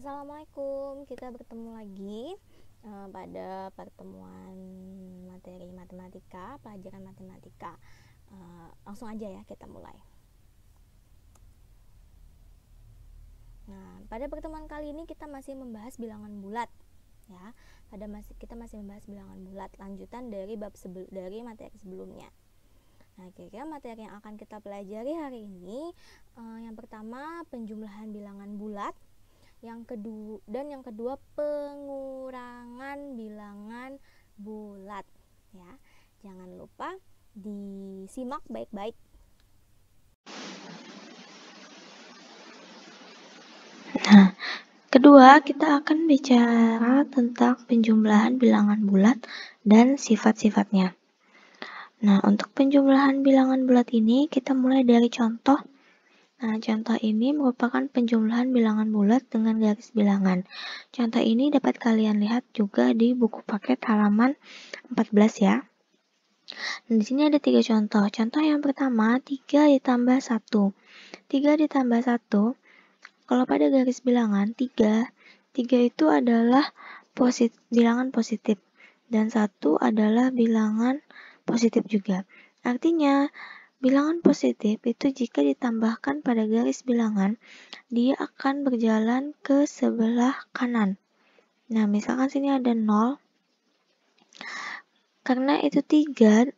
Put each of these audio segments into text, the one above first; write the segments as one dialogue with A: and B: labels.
A: Assalamualaikum, kita bertemu lagi pada pertemuan materi matematika, pelajaran matematika. Langsung aja ya kita mulai. Nah, pada pertemuan kali ini kita masih membahas bilangan bulat, ya. Kita masih membahas bilangan bulat, lanjutan dari dari materi sebelumnya. Nah, kira-kira materi yang akan kita pelajari hari ini, yang pertama penjumlahan bilangan bulat. Yang kedua pengurangan bilangan bulat, ya. Jangan lupa disimak baik-baik.
B: Nah, kedua kita akan bicara tentang penjumlahan bilangan bulat dan sifat-sifatnya. Nah, untuk penjumlahan bilangan bulat ini kita mulai dari contoh. Nah, contoh ini merupakan penjumlahan bilangan bulat dengan garis bilangan. Contoh ini dapat kalian lihat juga di buku paket halaman 14 ya. Nah, di sini ada 3 contoh. Contoh yang pertama, 3 ditambah 1. 3 ditambah 1, kalau pada garis bilangan 3 itu adalah bilangan positif. Dan 1 adalah bilangan positif juga. Artinya, bilangan positif itu jika ditambahkan pada garis bilangan, dia akan berjalan ke sebelah kanan. Nah, misalkan sini ada 0, karena itu 3,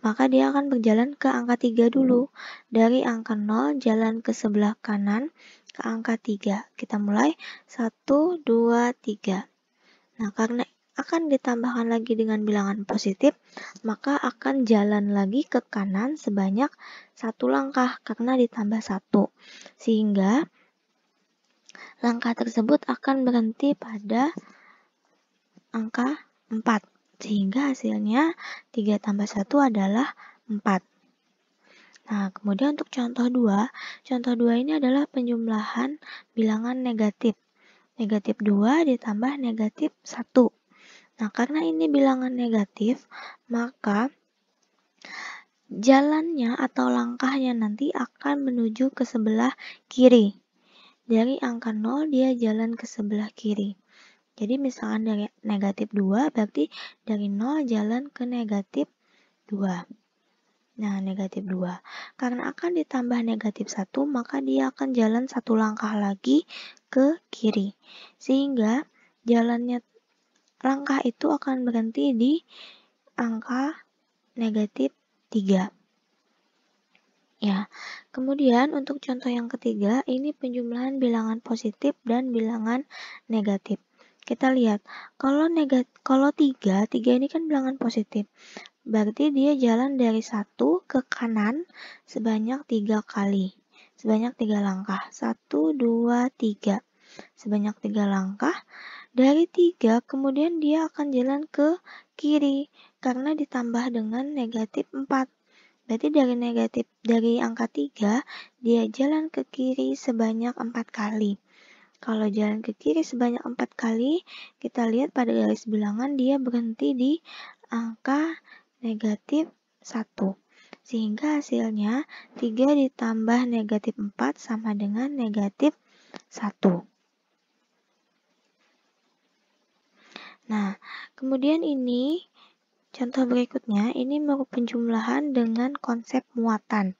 B: maka dia akan berjalan ke angka 3 dulu. Dari angka 0 jalan ke sebelah kanan ke angka 3. Kita mulai 1, 2, 3. Nah, karena akan ditambahkan lagi dengan bilangan positif, maka akan jalan lagi ke kanan sebanyak 1 langkah karena ditambah 1. Sehingga langkah tersebut akan berhenti pada angka 4. Sehingga hasilnya 3 tambah 1 adalah 4. Nah, kemudian untuk contoh 2 ini adalah penjumlahan bilangan negatif. Negatif 2 ditambah negatif 1. Nah, karena ini bilangan negatif, maka jalannya atau langkahnya nanti akan menuju ke sebelah kiri. Dari angka 0 dia jalan ke sebelah kiri. Jadi misalkan dari negatif 2, berarti dari 0 jalan ke negatif 2. Nah, negatif 2. Karena akan ditambah negatif 1, maka dia akan jalan 1 langkah lagi ke kiri. Sehingga jalannya langkah itu akan berhenti di angka negatif 3. Ya. Kemudian untuk contoh yang ketiga, ini penjumlahan bilangan positif dan bilangan negatif. Kita lihat, kalau 3 ini kan bilangan positif. Berarti dia jalan dari 1 ke kanan sebanyak 3 kali. Sebanyak 3 langkah. 1, 2, 3. Sebanyak 3 langkah. Dari 3, kemudian dia akan jalan ke kiri karena ditambah dengan negatif 4. Berarti dari angka 3, dia jalan ke kiri sebanyak 4 kali. Kalau jalan ke kiri sebanyak 4 kali, kita lihat pada garis bilangan dia berhenti di angka negatif 1. Sehingga hasilnya 3 ditambah negatif 4 sama dengan negatif 1. Nah, kemudian ini contoh berikutnya, ini merupakan penjumlahan dengan konsep muatan.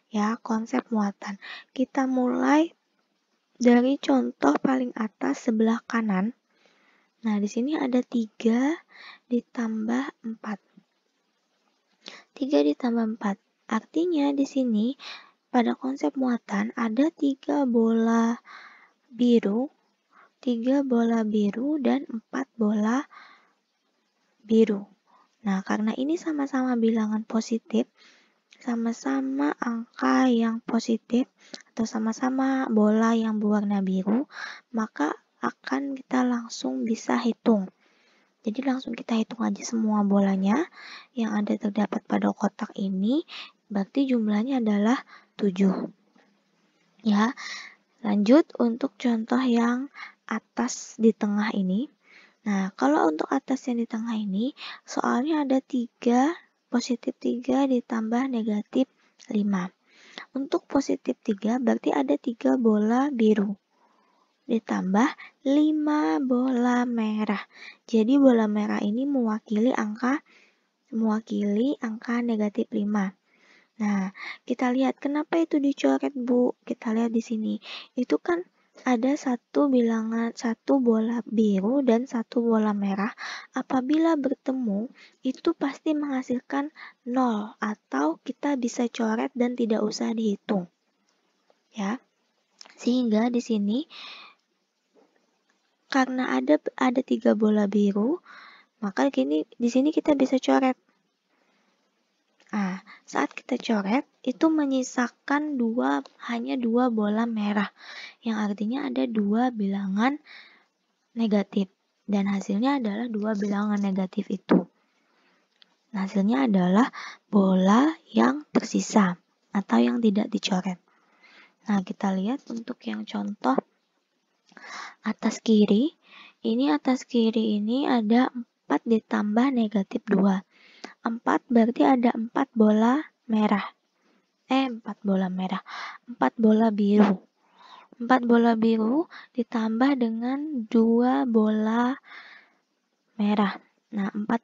B: Ya, konsep muatan. Kita mulai dari contoh paling atas sebelah kanan. Nah, di sini ada 3 ditambah 4. 3 ditambah 4. Artinya di sini pada konsep muatan ada 3 bola biru, 3 bola biru dan 4 bola biru. Nah, karena ini sama-sama bilangan positif, sama-sama angka yang positif atau sama-sama bola yang berwarna biru, maka akan kita langsung bisa hitung. Jadi langsung kita hitung aja semua bolanya yang ada terdapat pada kotak ini, berarti jumlahnya adalah 7. Ya, lanjut untuk contoh yang atas di tengah ini. Nah, kalau untuk atas yang di tengah ini, soalnya ada 3, positif 3 ditambah negatif 5. Untuk positif 3 berarti ada 3 bola biru. ditambah 5 bola merah. Jadi bola merah ini mewakili angka negatif 5. Nah, kita lihat kenapa itu dicoret, Bu. Kita lihat di sini. Itu kan ada satu bola biru dan satu bola merah. Apabila bertemu, itu pasti menghasilkan 0 atau kita bisa coret dan tidak usah dihitung. Ya. Sehingga di sini karena ada 3 bola biru, maka di sini kita bisa coret. Nah, saat kita coret, itu menyisakan hanya 2 bola merah, yang artinya ada 2 bilangan negatif, dan hasilnya adalah 2 bilangan negatif itu. Nah, hasilnya adalah bola yang tersisa, atau yang tidak dicoret. Nah, kita lihat untuk yang contoh atas kiri, ini ada 4 ditambah negatif 2. 4 berarti ada 4 bola merah. 4 bola biru. 4 bola biru ditambah dengan 2 bola merah. Nah, 2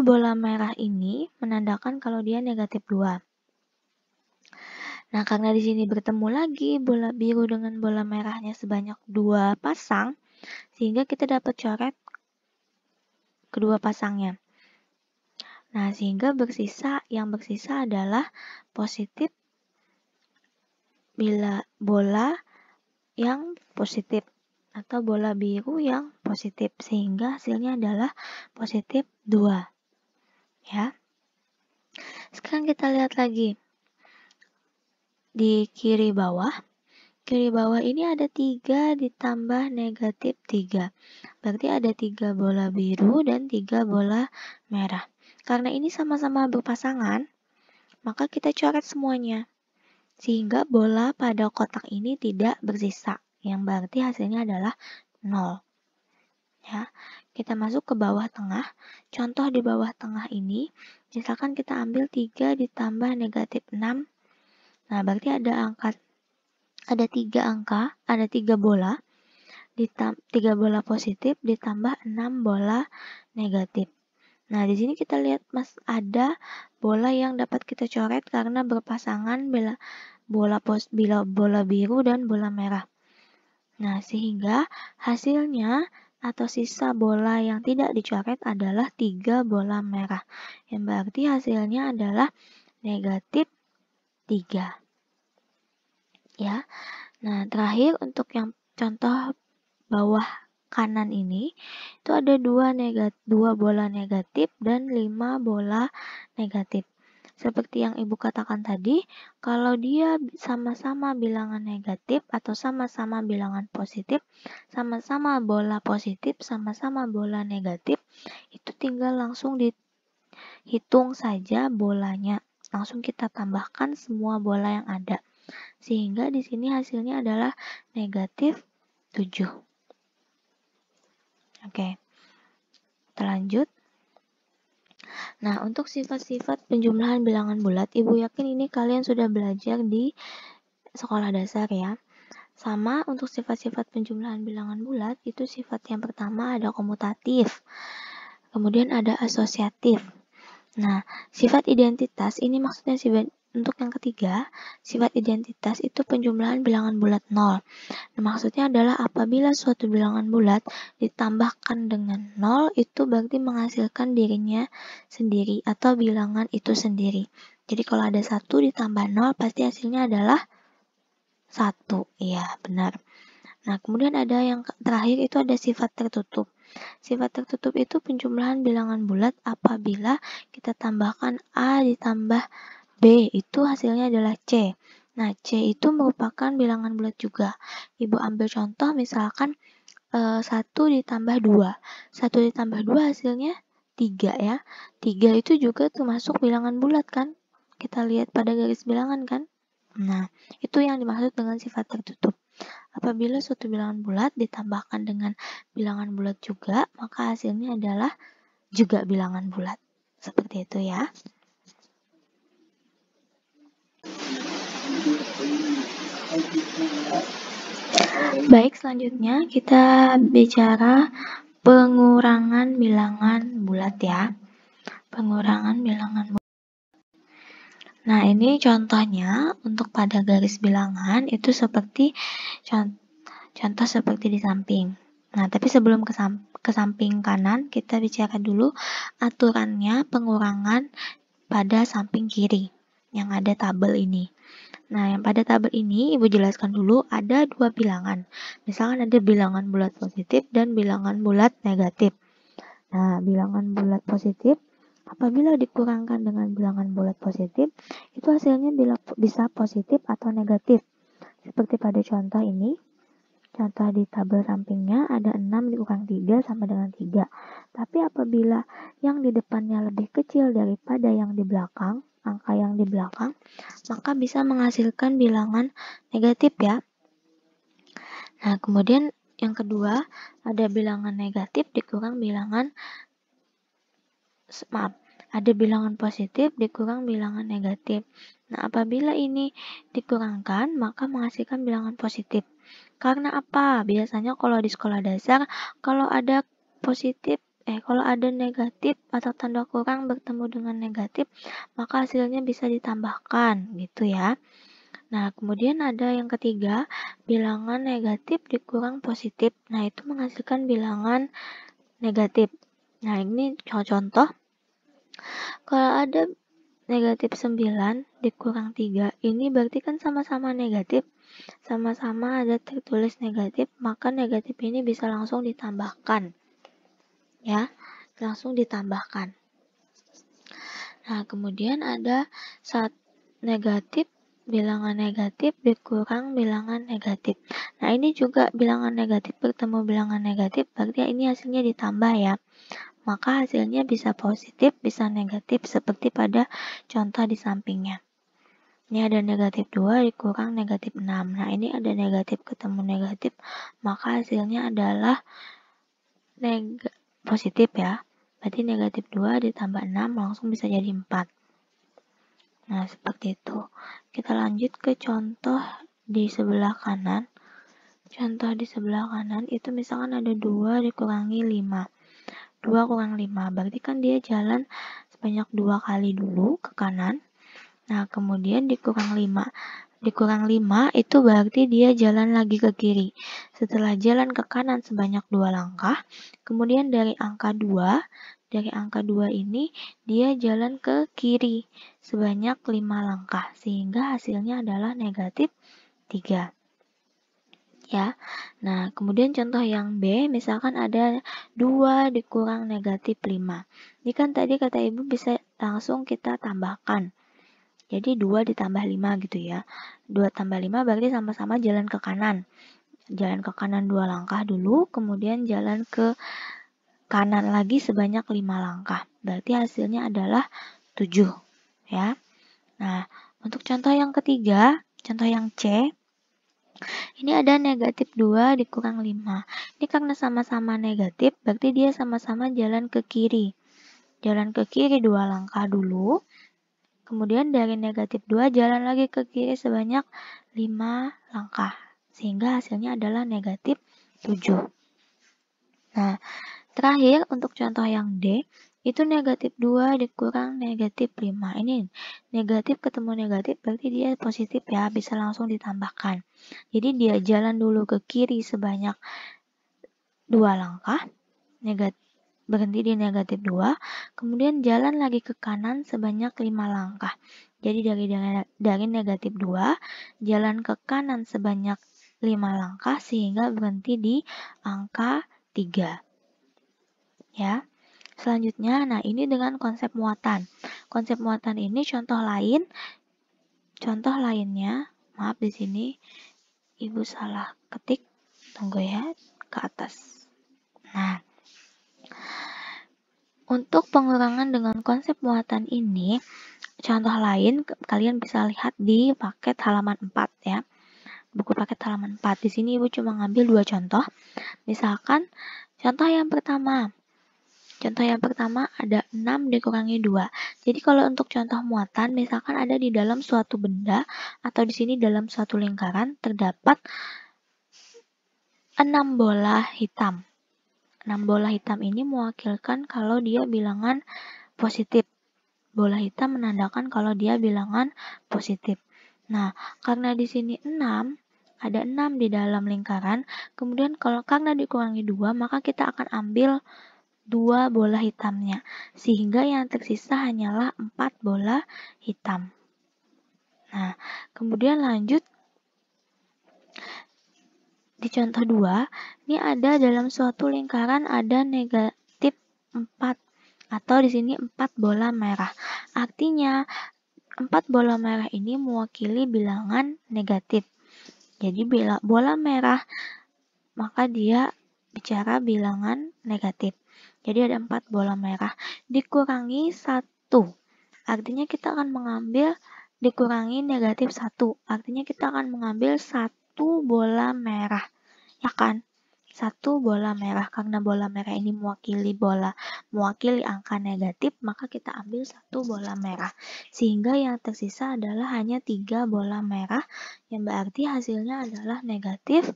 B: bola merah ini menandakan kalau dia negatif 2. Nah, karena di sini bertemu lagi bola biru dengan bola merahnya sebanyak 2 pasang, sehingga kita dapat coret kedua pasangnya. Nah, sehingga yang bersisa adalah positif bila bola yang positif atau bola biru yang positif, sehingga hasilnya adalah positif 2. Ya. Sekarang kita lihat lagi di kiri bawah. Kiri bawah ini ada 3 ditambah negatif 3. Berarti ada 3 bola biru dan 3 bola merah. Karena ini sama-sama berpasangan, maka kita coret semuanya. Sehingga bola pada kotak ini tidak bersisa, yang berarti hasilnya adalah 0. Ya, kita masuk ke bawah tengah. Contoh di bawah tengah ini, misalkan kita ambil 3 ditambah negatif 6. Nah, berarti ada 3 bola, 3 bola positif ditambah 6 bola negatif. Nah, di sini kita lihat ada bola yang dapat kita coret karena berpasangan bola biru dan bola merah. Nah, sehingga hasilnya atau sisa bola yang tidak dicoret adalah 3 bola merah. Yang berarti hasilnya adalah negatif 3. Ya. Nah, terakhir untuk yang contoh bawah kanan ini, itu ada 2 bola negatif dan 5 bola negatif. Seperti yang Ibu katakan tadi, kalau dia sama-sama bilangan negatif atau sama-sama bilangan positif, sama-sama bola positif, sama-sama bola negatif, itu tinggal langsung dihitung saja bolanya. Langsung kita tambahkan semua bola yang ada. Sehingga di sini hasilnya adalah negatif 7. Oke, kita lanjut. Nah, untuk sifat-sifat penjumlahan bilangan bulat, Ibu yakin ini kalian sudah belajar di sekolah dasar ya. Sama untuk sifat-sifat penjumlahan bilangan bulat, itu sifat yang pertama ada komutatif, kemudian ada asosiatif. Nah, sifat identitas ini maksudnya untuk yang ketiga, sifat identitas itu penjumlahan bilangan bulat 0. Nah, maksudnya adalah apabila suatu bilangan bulat ditambahkan dengan 0, itu berarti menghasilkan dirinya sendiri atau bilangan itu sendiri. Jadi kalau ada 1 ditambah 0, pasti hasilnya adalah 1. Iya, benar. Nah, kemudian ada yang terakhir itu ada sifat tertutup. Sifat tertutup itu penjumlahan bilangan bulat apabila kita tambahkan A ditambah B, itu hasilnya adalah C. Nah, C itu merupakan bilangan bulat juga. Ibu ambil contoh misalkan 1 ditambah 2. 1 ditambah 2 hasilnya 3 ya. 3 itu juga termasuk bilangan bulat kan? Kita lihat pada garis bilangan kan? Nah, itu yang dimaksud dengan sifat tertutup. Apabila suatu bilangan bulat ditambahkan dengan bilangan bulat juga, maka hasilnya adalah juga bilangan bulat. Seperti itu ya. Baik, selanjutnya kita bicara pengurangan bilangan bulat ya. Pengurangan bilangan bulat. Nah, ini contohnya untuk pada garis bilangan itu seperti contoh seperti di samping. Nah, tapi sebelum ke samping kanan, kita bicara dulu aturannya pengurangan pada samping kiri yang ada tabel ini. Nah, yang pada tabel ini Ibu jelaskan dulu ada dua bilangan. Misalkan ada bilangan bulat positif dan bilangan bulat negatif. Nah, bilangan bulat positif apabila dikurangkan dengan bilangan bulat positif, itu hasilnya bisa positif atau negatif. Seperti pada contoh ini, contoh di tabel sampingnya ada 6 dikurang 3 sama dengan 3. Tapi apabila yang di depannya lebih kecil daripada yang di belakang, angka yang di belakang, maka bisa menghasilkan bilangan negatif ya. Nah, kemudian yang kedua, ada bilangan negatif dikurang bilangan ada bilangan positif dikurang bilangan negatif. Nah, apabila ini dikurangkan, maka menghasilkan bilangan positif. Karena apa? Biasanya kalau di sekolah dasar, kalau ada kalau ada negatif atau tanda kurang bertemu dengan negatif, maka hasilnya bisa ditambahkan, gitu ya. Nah, kemudian ada yang ketiga, bilangan negatif dikurang positif. Nah, itu menghasilkan bilangan negatif. Nah, ini contoh. Kalau ada negatif 9 dikurang 3, ini berarti kan sama-sama negatif. Sama-sama ada tertulis negatif, maka negatif ini bisa langsung ditambahkan. Ya, langsung ditambahkan. Nah, kemudian ada bilangan negatif dikurang bilangan negatif. Nah, ini juga bilangan negatif bertemu bilangan negatif, berarti ini hasilnya ditambah ya. Maka hasilnya bisa positif, bisa negatif, seperti pada contoh di sampingnya. Ini ada negatif 2 dikurang negatif 6. Nah, ini ada negatif ketemu negatif, maka hasilnya adalah positif ya. Berarti negatif 2 ditambah 6 langsung bisa jadi 4. Nah, seperti itu. Kita lanjut ke contoh di sebelah kanan. Contoh di sebelah kanan itu misalkan ada 2 dikurangi 5. 2 kurang 5, berarti kan dia jalan sebanyak 2 kali dulu ke kanan. Nah, kemudian dikurang 5. Dikurang 5 itu berarti dia jalan lagi ke kiri. Setelah jalan ke kanan sebanyak 2 langkah, kemudian dari angka 2 ini dia jalan ke kiri sebanyak 5 langkah, sehingga hasilnya adalah negatif 3. Ya. Nah, kemudian contoh yang B, misalkan ada 2 dikurang negatif 5. Ini kan tadi kata Ibu bisa langsung kita tambahkan. Jadi 2 ditambah 5 gitu ya. 2 tambah 5 berarti sama-sama jalan ke kanan. Jalan ke kanan 2 langkah dulu, kemudian jalan ke kanan lagi sebanyak 5 langkah. Berarti hasilnya adalah 7. Ya. Nah, untuk contoh yang ketiga, contoh yang C, ini ada negatif 2 dikurang 5. Ini karena sama-sama negatif, berarti dia sama-sama jalan ke kiri. Jalan ke kiri 2 langkah dulu. Kemudian dari negatif 2 jalan lagi ke kiri sebanyak 5 langkah. Sehingga hasilnya adalah negatif 7. Nah, terakhir untuk contoh yang D, itu negatif 2 dikurang negatif 5. Ini negatif ketemu negatif berarti dia positif ya, bisa langsung ditambahkan. Jadi dia jalan dulu ke kiri sebanyak 2 langkah, berhenti di negatif 2, kemudian jalan lagi ke kanan sebanyak 5 langkah. Jadi dari negatif 2, jalan ke kanan sebanyak 5 langkah sehingga berhenti di angka 3. Ya. Selanjutnya, nah ini dengan konsep muatan. Konsep muatan ini contoh lainnya, maaf di sini Ibu salah ketik. Tunggu ya, ke atas. Nah, untuk pengurangan dengan konsep muatan ini, contoh lain kalian bisa lihat di paket halaman 4 ya. Buku paket halaman 4. Di sini Ibu cuma ngambil 2 contoh. Misalkan contoh yang pertama, Contoh yang pertama ada 6 dikurangi 2. Jadi kalau untuk contoh muatan, misalkan ada di dalam suatu benda atau di sini dalam suatu lingkaran terdapat 6 bola hitam. 6 bola hitam ini mewakilkan kalau dia bilangan positif. Bola hitam menandakan kalau dia bilangan positif. Nah, karena di sini 6, ada 6 di dalam lingkaran, kemudian karena dikurangi 2, maka kita akan ambil 2 bola hitamnya, sehingga yang tersisa hanyalah 4 bola hitam. Nah, kemudian lanjut di contoh 2, ini ada dalam suatu lingkaran ada negatif 4, atau di sini 4 bola merah. Artinya, 4 bola merah ini mewakili bilangan negatif. Jadi, bola merah, maka dia bicara bilangan negatif. Jadi ada 4 bola merah dikurangi 1. Artinya kita akan mengambil dikurangi negatif 1. Artinya kita akan mengambil 1 bola merah. Ya kan? 1 bola merah. Karena bola merah ini mewakili angka negatif, maka kita ambil 1 bola merah. Sehingga yang tersisa adalah hanya 3 bola merah, yang berarti hasilnya adalah negatif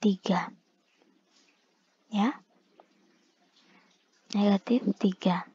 B: 3. Ya. Negatif 3.